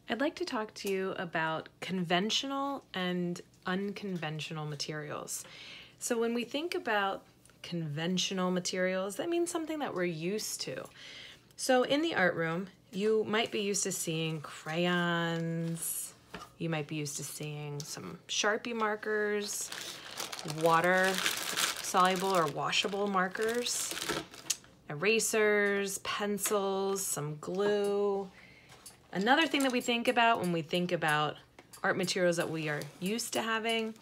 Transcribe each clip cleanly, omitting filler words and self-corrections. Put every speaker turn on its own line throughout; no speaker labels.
I'd like to talk to you about conventional and unconventional materials. So when we think about conventional materials, that means something that we're used to. So in the art room, you might be used to seeing crayons, you might be used to seeing some Sharpie markers, water soluble or washable markers, erasers, pencils, some glue. Another thing that we think about when we think about art materials that we are used to having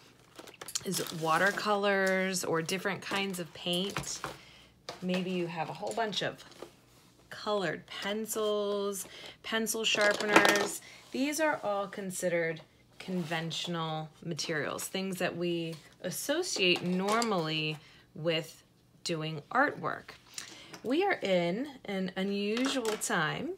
is watercolors or different kinds of paint. Maybe you have a whole bunch of colored pencils, pencil sharpeners. These are all considered conventional materials, things that we associate normally with doing artwork. We are in an unusual time,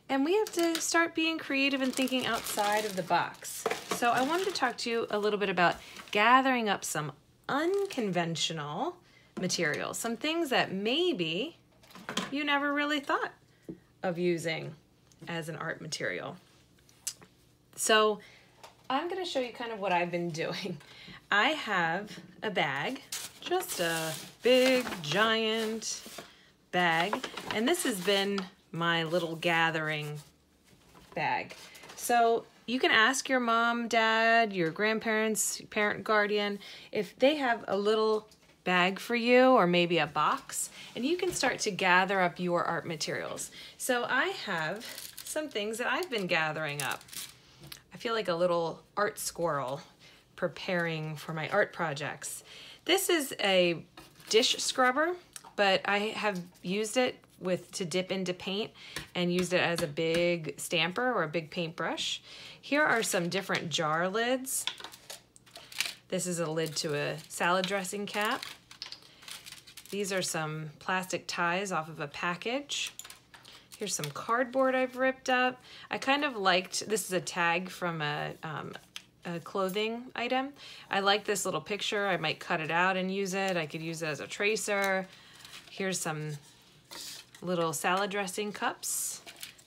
and we have to start being creative and thinking outside of the box. So I wanted to talk to you a little bit about gathering up some unconventional materials, some things that maybe you never really thought of using as an art material. So I'm going to show you kind of what I've been doing. I have a bag, just a big, giant bag, and this has been my little gathering bag. So you can ask your mom, dad, your grandparents, parent, guardian, if they have a little bag for you or maybe a box, and you can start to gather up your art materials. So I have some things that I've been gathering up. I feel like a little art squirrel preparing for my art projects. This is a dish scrubber, but I have used it to dip into paint and used it as a big stamper or a big paintbrush. Here are some different jar lids. This is a lid to a salad dressing cap. These are some plastic ties off of a package. Here's some cardboard I've ripped up. I kind of liked, this is a tag from a clothing item. I like this little picture. I might cut it out and use it. I could use it as a tracer. Here's some little salad dressing cups,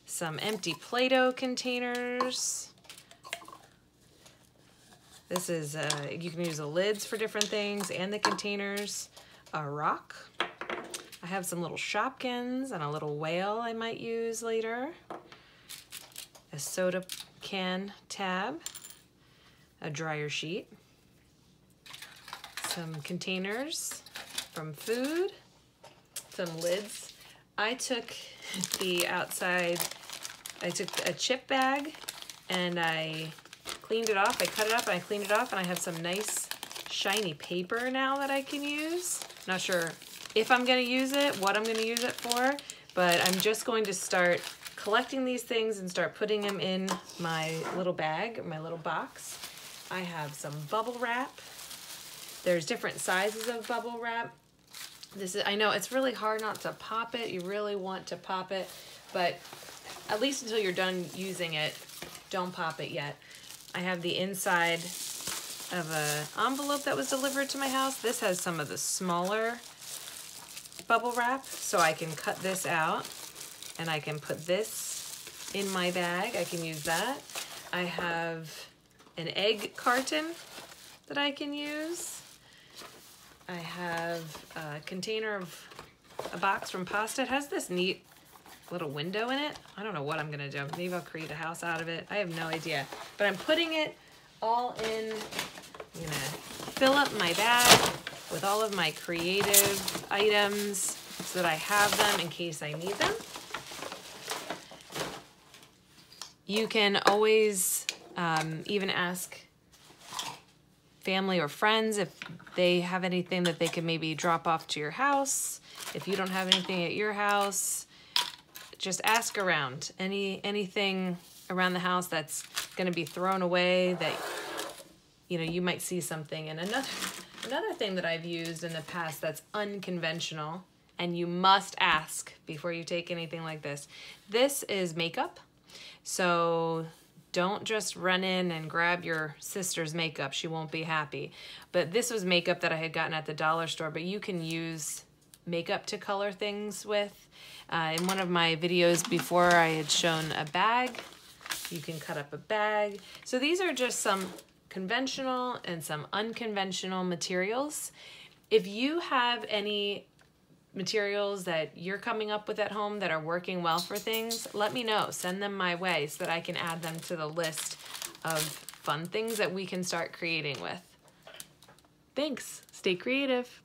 some empty Play-Doh containers. This is, you can use the lids for different things and the containers. A rock. I have some little Shopkins and a little whale I might use later. A soda can tab. A dryer sheet. Some containers from food. Some lids. I took a chip bag and I cleaned it off. I cut it up and I cleaned it off, and I have some nice shiny paper now that I can use. Not sure if I'm going to use it, what I'm going to use it for, but I'm just going to start collecting these things and start putting them in my little bag, my little box. I have some bubble wrap. There's different sizes of bubble wrap. I know it's really hard not to pop it. You really want to pop it, but at least until you're done using it, don't pop it yet. I have the inside of an envelope that was delivered to my house. This has some of the smaller bubble wrap, so I can cut this out and I can put this in my bag. I can use that. I have an egg carton that I can use. I have a container of a box from pasta. It has this neat little window in it. I don't know what I'm gonna do. Maybe I'll create a house out of it. I have no idea. But I'm putting it all in. I'm gonna fill up my bag with all of my creative items so that I have them in case I need them. You can always even ask family or friends if they have anything that they can maybe drop off to your house. If you don't have anything at your house, just ask around. Anything around the house that's going to be thrown away that you might see something. And another thing that I've used in the past that's unconventional, and you must ask before you take anything like this. This is makeup. So don't just run in and grab your sister's makeup. She won't be happy. But this was makeup that I had gotten at the dollar store, but you can use makeup to color things with. In one of my videos before, I had shown a bag You can cut up a bag. So these are just some conventional and some unconventional materials. If you have any materials that you're coming up with at home that are working well for things, let me know. Send them my way so that I can add them to the list of fun things that we can start creating with. Thanks. Stay creative.